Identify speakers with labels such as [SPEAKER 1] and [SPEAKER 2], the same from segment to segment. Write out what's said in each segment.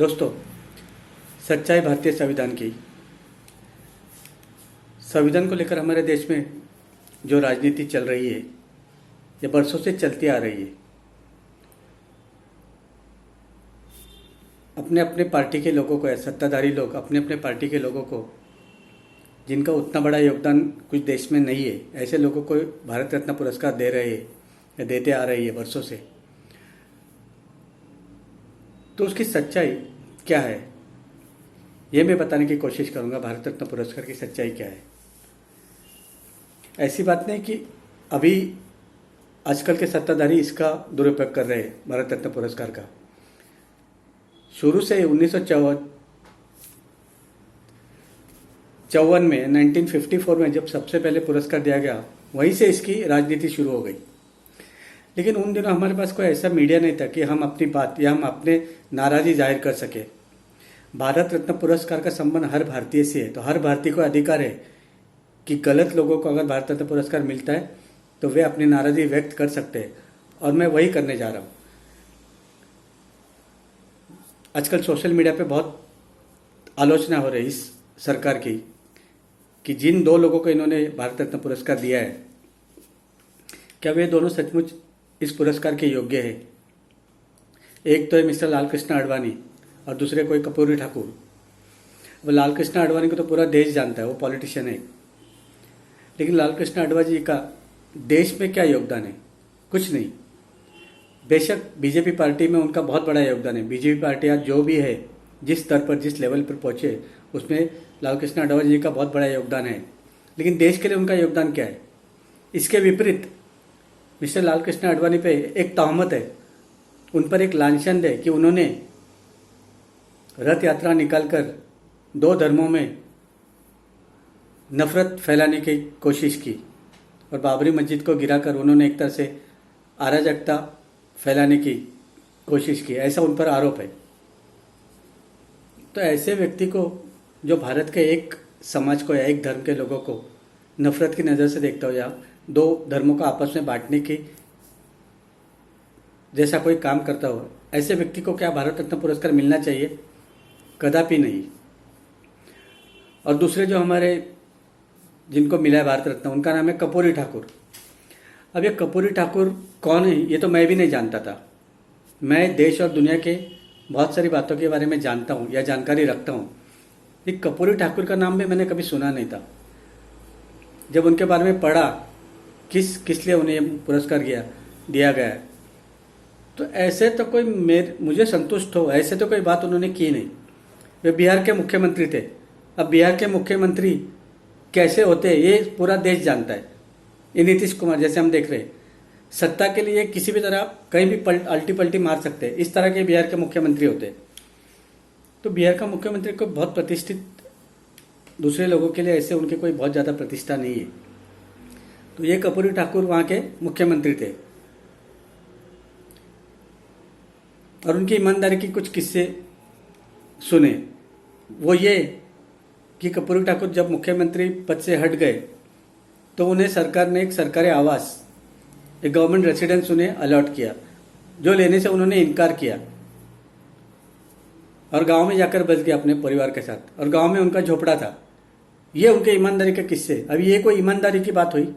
[SPEAKER 1] दोस्तों, सच्चाई भारतीय संविधान की। संविधान को लेकर हमारे देश में जो राजनीति चल रही है ये बरसों से चलती आ रही है। अपने अपने पार्टी के लोगों को, सत्ताधारी लोग अपने अपने पार्टी के लोगों को, जिनका उतना बड़ा योगदान कुछ देश में नहीं है, ऐसे लोगों को भारत रत्न पुरस्कार दे रहे हैं या देते आ रही है वर्षों से। तो उसकी सच्चाई क्या है ये मैं बताने की कोशिश करूंगा। भारत रत्न पुरस्कार की सच्चाई क्या है। ऐसी बात नहीं कि अभी आजकल के सत्ताधारी इसका दुरुपयोग कर रहे हैं। भारत रत्न पुरस्कार का शुरू से 1954 में 1954 में जब सबसे पहले पुरस्कार दिया गया, वहीं से इसकी राजनीति शुरू हो गई। लेकिन उन दिनों हमारे पास कोई ऐसा मीडिया नहीं था कि हम अपनी बात या हम अपने नाराज़गी जाहिर कर सके। भारत रत्न पुरस्कार का संबंध हर भारतीय से है, तो हर भारतीय को अधिकार है कि गलत लोगों को अगर भारत रत्न पुरस्कार मिलता है तो वे अपनी नाराज़गी व्यक्त कर सकते हैं, और मैं वही करने जा रहा हूँ। आजकल सोशल मीडिया पे बहुत आलोचना हो रही है इस सरकार की कि जिन दो लोगों को इन्होंने भारत रत्न पुरस्कार दिया है, क्या वे दोनों सचमुच इस पुरस्कार के योग्य है। एक तो है मिस्टर लाल कृष्ण आडवाणी और दूसरे कोई कपूरी ठाकुर। वो लाल कृष्ण आडवाणी को तो पूरा देश जानता है, वो पॉलिटिशियन है। लेकिन लाल कृष्ण आडवाणी जी का देश में क्या योगदान है? कुछ नहीं। बेशक बीजेपी पार्टी में उनका बहुत बड़ा योगदान है। बीजेपी पार्टी आज जो भी है, जिस स्तर पर, जिस लेवल पर पहुंचे, उसमें लाल कृष्ण आडवाणी जी का बहुत बड़ा योगदान है। लेकिन देश के लिए उनका योगदान क्या है? इसके विपरीत मिस्टर लाल कृष्ण आडवाणी पे एक तहमत है, उन पर एक लांछन है कि उन्होंने रथ यात्रा निकालकर दो धर्मों में नफरत फैलाने की कोशिश की और बाबरी मस्जिद को गिराकर उन्होंने एक तरह से अराजकता फैलाने की कोशिश की, ऐसा उन पर आरोप है। तो ऐसे व्यक्ति को, जो भारत के एक समाज को या एक धर्म के लोगों को नफरत की नज़र से देखता हो या दो धर्मों को आपस में बांटने की जैसा कोई काम करता हो, ऐसे व्यक्ति को क्या भारत रत्न पुरस्कार मिलना चाहिए? कदापि नहीं। और दूसरे जो हमारे जिनको मिला है भारत रत्न, उनका नाम है कपूरी ठाकुर। अब ये कपूरी ठाकुर कौन है ये तो मैं भी नहीं जानता था। मैं देश और दुनिया के बहुत सारी बातों के बारे में जानता हूँ या जानकारी रखता हूँ। ये कपूरी ठाकुर का नाम भी मैंने कभी सुना नहीं था। जब उनके बारे में पढ़ा किस लिए उन्हें पुरस्कार दिया गया है, तो ऐसे तो कोई मुझे संतुष्ट हो, ऐसे तो कोई बात उन्होंने की नहीं। वे बिहार के मुख्यमंत्री थे। अब बिहार के मुख्यमंत्री कैसे होते हैं ये पूरा देश जानता है। ये नीतीश कुमार जैसे हम देख रहे हैं, सत्ता के लिए किसी भी तरह कहीं भी अल्टी पल्टी मार सकते हैं, इस तरह के बिहार के मुख्यमंत्री होते हैं। तो बिहार का मुख्यमंत्री को बहुत प्रतिष्ठित, दूसरे लोगों के लिए ऐसे उनके कोई बहुत ज़्यादा प्रतिष्ठा नहीं है। तो ये कपूरी ठाकुर वहाँ के मुख्यमंत्री थे और उनकी ईमानदारी की कुछ किस्से सुने। वो ये कि कपूरी ठाकुर जब मुख्यमंत्री पद से हट गए तो उन्हें सरकार ने एक सरकारी आवास, एक गवर्नमेंट रेसिडेंस उन्हें अलॉट किया, जो लेने से उन्होंने इनकार किया और गांव में जाकर बस गया अपने परिवार के साथ, और गांव में उनका झोपड़ा था। ये उनके ईमानदारी के किस्से। अब ये कोई ईमानदारी की बात हुई?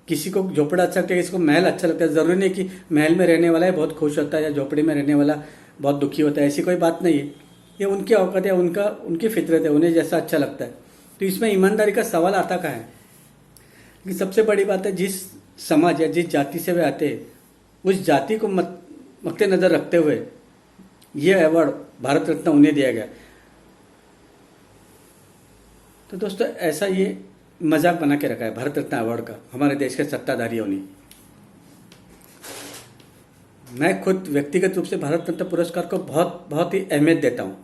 [SPEAKER 1] किसी को झोपड़ा अच्छा लगता है, किसी को महल अच्छा लगता है। ज़रूरी नहीं कि महल में रहने वाला है बहुत खुश होता है या झोपड़ी में रहने वाला बहुत दुखी होता है, ऐसी कोई बात नहीं है। ये उनकी औकात है, उनकी फितरत है, उन्हें जैसा अच्छा लगता है। तो इसमें ईमानदारी का सवाल आता कहाँ है? लेकिन सबसे बड़ी बात है, जिस समाज या जिस जाति से वे आते हैं उस जाति को मद्देनजर रखते हुए ये अवार्ड भारत रत्न उन्हें दिया गया। तो दोस्तों, ऐसा ये मजाक बना के रखा है भारत रत्न अवार्ड का हमारे देश के सत्ताधारियों ने। मैं खुद व्यक्तिगत रूप से भारत रत्न पुरस्कार को बहुत ही अहमियत देता हूँ,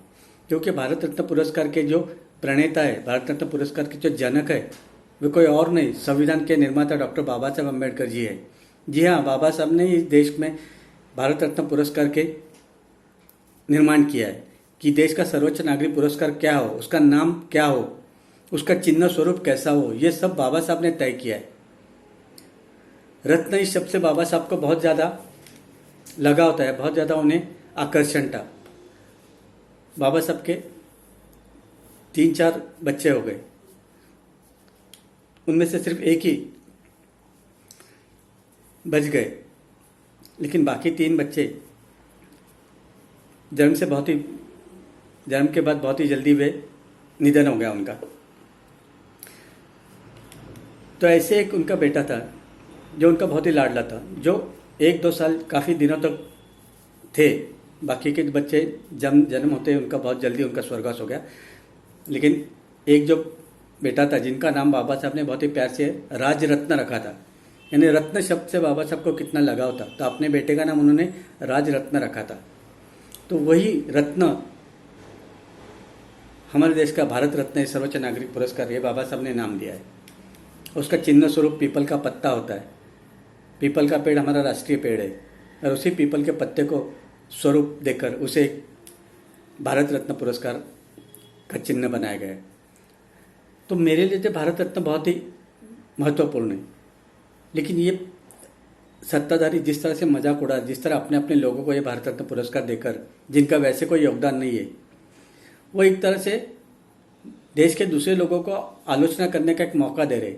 [SPEAKER 1] क्योंकि भारत रत्न पुरस्कार के जो प्रणेता है, भारत रत्न पुरस्कार के जो जनक है, वे कोई और नहीं, संविधान के निर्माता डॉक्टर बाबा साहब अम्बेडकर जी है। जी हाँ, बाबा साहब ने इस देश में भारत रत्न पुरस्कार के निर्माण किया है कि देश का सर्वोच्च नागरिक पुरस्कार क्या हो, उसका नाम क्या हो, उसका चिन्ह स्वरूप कैसा हो, ये सब बाबा साहब ने तय किया है। रत्न इस शब्द से बाबा साहब को बहुत ज़्यादा लगाव था, बहुत ज़्यादा उन्हें आकर्षण था। बाबा साहब के 3-4 बच्चे हो गए, उनमें से सिर्फ एक ही बच गए, लेकिन बाकी 3 बच्चे जन्म के बाद बहुत ही जल्दी वे निधन हो गया उनका। तो ऐसे एक उनका बेटा था जो उनका बहुत ही लाडला था, जो 1-2 साल काफ़ी दिनों तक थे। बाकी के बच्चे जन्म होते उनका बहुत जल्दी उनका स्वर्गवास हो गया, लेकिन एक जो बेटा था जिनका नाम बाबा साहब ने बहुत ही प्यार से राज रत्न रखा था, यानी रत्न शब्द से बाबा साहब को कितना लगाव था, तो अपने बेटे का नाम उन्होंने राज रत्न रखा था। तो वही रत्न हमारे देश का भारत रत्न सर्वोच्च नागरिक पुरस्कार ये बाबा साहब ने नाम दिया है। उसका चिन्ह स्वरूप पीपल का पत्ता होता है। पीपल का पेड़ हमारा राष्ट्रीय पेड़ है, और उसी पीपल के पत्ते को स्वरूप देकर उसे भारत रत्न पुरस्कार का चिन्ह बनाया गया है। तो मेरे लिए तो भारत रत्न बहुत ही महत्वपूर्ण है, लेकिन ये सत्ताधारी जिस तरह से मजाक उड़ा, जिस तरह अपने अपने लोगों को ये भारत रत्न पुरस्कार देकर, जिनका वैसे कोई योगदान नहीं है, वो एक तरह से देश के दूसरे लोगों को आलोचना करने का एक मौका दे रहे।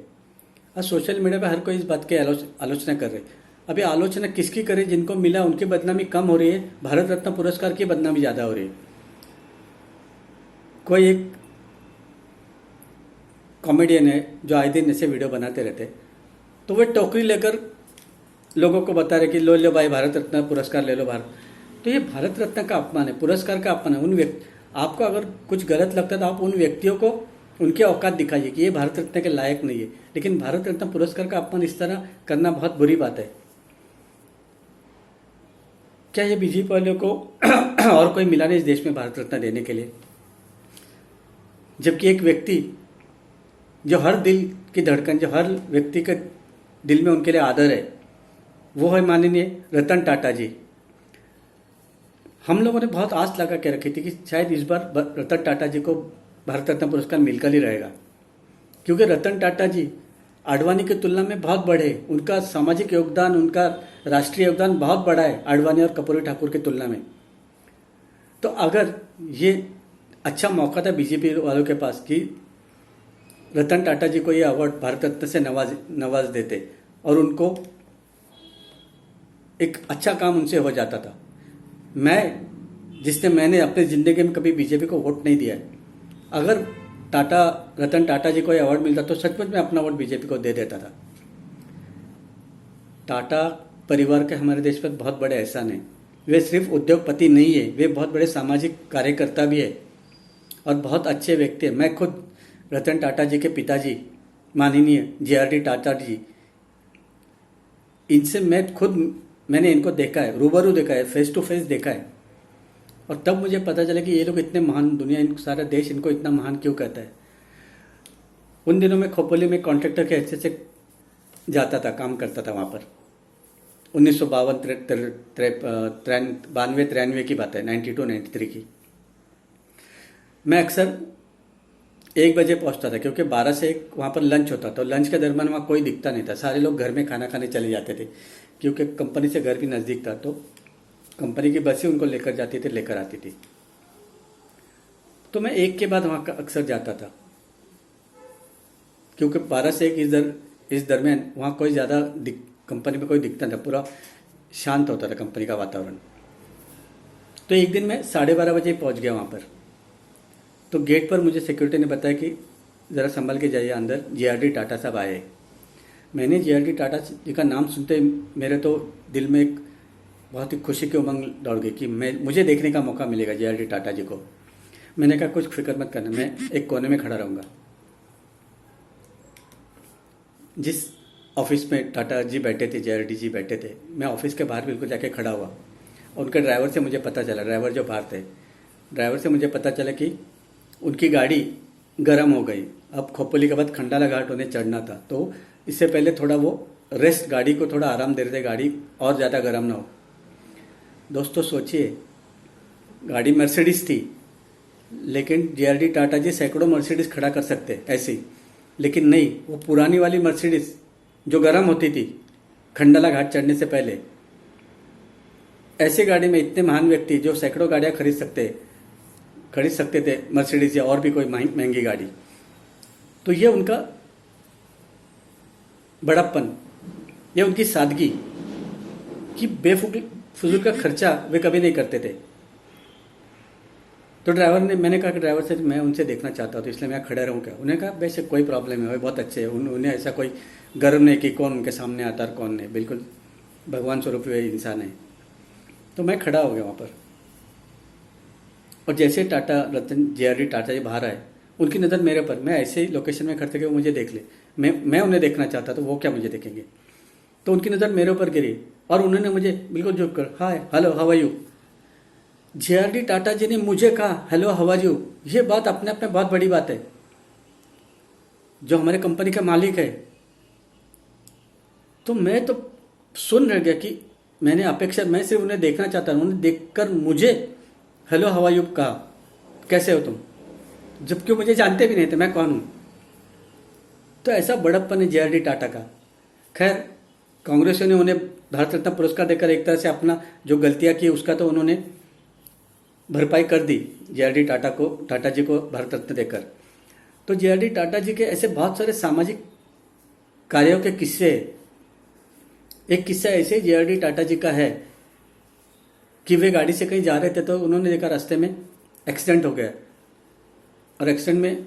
[SPEAKER 1] और सोशल मीडिया पे हर कोई इस बात की आलोचना कर रहे। अभी आलोचना किसकी करे? जिनको मिला उनकी बदनामी कम हो रही है, भारत रत्न पुरस्कार की बदनामी ज़्यादा हो रही है। कोई एक कॉमेडियन है जो आए दिन ऐसे वीडियो बनाते रहते, तो वे टोकरी लेकर लोगों को बता रहे कि लो लो भाई भारत रत्न पुरस्कार ले लो भारत। तो ये भारत रत्न का अपमान है, पुरस्कार का अपमान है। आपको अगर कुछ गलत लगता है तो आप उन व्यक्तियों को उनके औकात दिखाइए कि ये भारत रत्न के लायक नहीं है, लेकिन भारत रत्न पुरस्कार का अपमान इस तरह करना बहुत बुरी बात है। क्या ये बीजेपी वालों को और कोई मिला नहीं इस देश में भारत रत्न देने के लिए? जबकि एक व्यक्ति जो हर दिल की धड़कन, जो हर व्यक्ति के दिल में उनके लिए आदर है, वो है माननीय रतन टाटा जी। हम लोगों ने बहुत आस लगा के रखी थी कि शायद इस बार रतन टाटा जी को भारत रत्न पुरस्कार मिलकर ही रहेगा, क्योंकि रतन टाटा जी आडवाणी की तुलना में बहुत बड़े, उनका सामाजिक योगदान, उनका राष्ट्रीय योगदान बहुत बड़ा है आडवाणी और कर्पूरी ठाकुर की तुलना में। तो अगर ये अच्छा मौका था बीजेपी वालों के पास कि रतन टाटा जी को ये अवार्ड भारत रत्न से नवाज देते और उनको एक अच्छा काम उनसे हो जाता था। मैंने अपने ज़िंदगी में कभी बीजेपी को वोट नहीं दिया है, अगर रतन टाटा जी को ये अवार्ड मिलता तो सचमुच में अपना वोट बीजेपी को दे देता था। टाटा परिवार के हमारे देश पर बहुत बड़े एहसान है। वे सिर्फ उद्योगपति नहीं है, वे बहुत बड़े सामाजिक कार्यकर्ता भी है और बहुत अच्छे व्यक्ति है। मैं खुद रतन टाटा जी के पिताजी माननीय JRD टाटा जी, इनसे मैंने इनको देखा है, रूबरू देखा है, फेस टू फेस देखा है, और तब मुझे पता चला कि ये लोग इतने महान, दुनिया सारा देश इनको इतना महान क्यों कहता है। उन दिनों में खोपोली में कॉन्ट्रैक्टर के हैसियत से जाता था, काम करता था वहाँ पर। 1952-93 की बात है, 92-93 की। मैं अक्सर 1 बजे पहुँचता था, क्योंकि 12 से 1 वहाँ पर लंच होता था। तो लंच के दरमियान वहाँ कोई दिखता नहीं था, सारे लोग घर में खाना खाने चले जाते थे, क्योंकि कंपनी से घर भी नज़दीक था। तो कंपनी की बसें उनको लेकर जाती थी, लेकर आती थी। तो मैं 1 के बाद वहाँ अक्सर जाता था, क्योंकि 12 से 1 इस दरमियान वहाँ कोई ज़्यादा कंपनी में कोई दिखता था, पूरा शांत होता था कंपनी का वातावरण। तो एक दिन मैं 12:30 बजे पहुँच गया वहाँ पर। तो गेट पर मुझे सिक्योरिटी ने बताया कि ज़रा संभल के जाइए, अंदर JRD टाटा साहब आए। मैंने JRD टाटा जी का नाम सुनते मेरे तो दिल में एक बहुत ही खुशी की उमंग दौड़ गई कि मुझे देखने का मौका मिलेगा JRD टाटा जी को। मैंने कहा कुछ फिक्र मत करना, मैं एक कोने में खड़ा रहूँगा। जिस ऑफिस में टाटा जी बैठे थे, JRD जी बैठे थे, मैं ऑफिस के बाहर बिल्कुल जाके खड़ा हुआ। और उनके ड्राइवर से मुझे पता चला, ड्राइवर जो बाहर थे, ड्राइवर से मुझे पता चला कि उनकी गाड़ी गर्म हो गई। अब खोपोली के बाद खंडाला घाट उन्हें चढ़ना था, तो इससे पहले थोड़ा वो रेस्ट, गाड़ी को थोड़ा आराम दे रहे थे, गाड़ी और ज़्यादा गर्म ना हो। दोस्तों सोचिए, गाड़ी मर्सिडीज़ थी, लेकिन JRD टाटा जी सैकड़ों मर्सिडीज़ खड़ा कर सकते ऐसी, लेकिन नहीं, वो पुरानी वाली मर्सिडीज़ जो गर्म होती थी खंडाला घाट चढ़ने से पहले। ऐसी गाड़ी में इतने महान व्यक्ति जो सैकड़ों गाड़ियाँ खरीद सकते, खरीद सकते थे मर्सिडीज या और भी कोई महंगी गाड़ी। तो ये उनका बड़प्पन, ये उनकी सादगी कि बेफजूल का खर्चा वे कभी नहीं करते थे। तो मैंने कहा कि ड्राइवर से मैं उनसे देखना चाहता हूँ, तो इसलिए मैं खड़े रहूँ क्या? उन्होंने कहा वैसे कोई प्रॉब्लम है, वो बहुत अच्छे हैं, उन्हें ऐसा कोई गर्व नहीं कि कौन उनके सामने आता और कौन नहीं, बिल्कुल भगवान स्वरूप वे इंसान है। तो मैं खड़ा हो गया वहाँ पर, और जैसे टाटा रतन JRD टाटा जी बाहर आए, उनकी नज़र मेरे पर, मैं ऐसे ही लोकेशन में खड़े थे कि वो मुझे देख ले, मैं उन्हें देखना चाहता, तो वो क्या मुझे देखेंगे? तो उनकी नज़र मेरे ऊपर गिरी और उन्होंने मुझे बिल्कुल झुक कर hi hello how are you. JRD Tata ji ने मुझे कहा हेलो हाउ आर यू। ये बात अपने आप में बहुत बड़ी बात है। जो हमारे कंपनी का मालिक है, तो मैं तो सुन रह गया कि मैंने अपेक्षा, मैं सिर्फ उन्हें देखना चाहता हूँ, उन्हें देखकर मुझे हेलो हाउ आर यू कहा, कैसे हो तुम, जबकि मुझे जानते भी नहीं थे मैं कौन हूँ। तो ऐसा बड़प्पन है JRD टाटा का। खैर, कांग्रेस ने उन्हें भारत रत्न पुरस्कार देकर एक तरह से अपना जो गलतियां की उसका तो उन्होंने भरपाई कर दी JRD टाटा जी को भारत रत्न देकर। तो JRD टाटा जी के ऐसे बहुत सारे सामाजिक कार्यों के किस्से। एक किस्सा ऐसे JRD टाटा जी का है कि वे गाड़ी से कहीं जा रहे थे, तो उन्होंने देखा रास्ते में एक्सीडेंट हो गया, और एक्सीडेंट में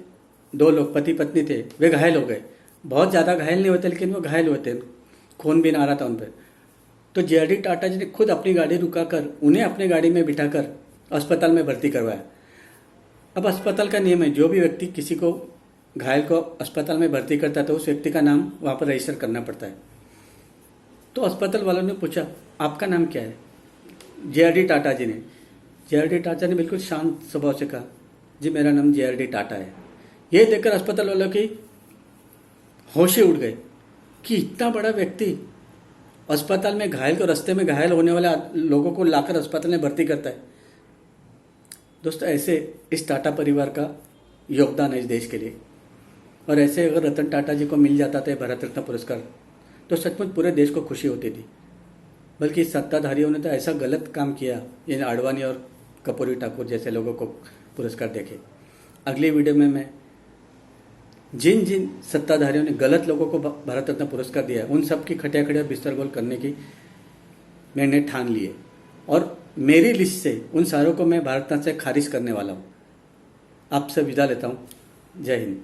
[SPEAKER 1] 2 लोग पति पत्नी थे, वे घायल हो गए। बहुत ज़्यादा घायल नहीं होते, लेकिन वो घायल हुए थे, खून भी आ रहा था उन पर। तो JRD टाटा जी ने खुद अपनी गाड़ी रुकाकर उन्हें अपनी गाड़ी में बिठाकर अस्पताल में भर्ती करवाया। अब अस्पताल का नियम है, जो भी व्यक्ति किसी को घायल को अस्पताल में भर्ती करता है तो उस व्यक्ति का नाम वहाँ पर रजिस्टर करना पड़ता है। तो अस्पताल वालों ने पूछा आपका नाम क्या है? JRD टाटा जी ने। JRD टाटा ने बिल्कुल शांत स्वभाव से कहा जी मेरा नाम JRD टाटा है। ये देखकर अस्पताल वालों की होश ही उड़ गए कि इतना बड़ा व्यक्ति अस्पताल में घायल को, रास्ते में घायल होने वाले लोगों को लाकर अस्पताल में भर्ती करता है। दोस्तों, ऐसे इस टाटा परिवार का योगदान है इस देश के लिए। और ऐसे अगर रतन टाटा जी को मिल जाता था भारत रत्न पुरस्कार, तो सचमुच पूरे देश को खुशी होती थी। बल्कि सत्ताधारियों ने तो ऐसा गलत काम किया, इन आडवाणी और कपूरी ठाकुर जैसे लोगों को पुरस्कार देके। अगली वीडियो में मैं जिन जिन सत्ताधारियों ने गलत लोगों को भारत रत्न पुरस्कार दिया, उन सब की खटिया खटिया बिस्तर गोल करने की मैंने ठान ली है, और मेरी लिस्ट से उन सारों को मैं भारत रत्न से खारिज करने वाला हूँ। आपसे विदा लेता हूँ। जय हिंद।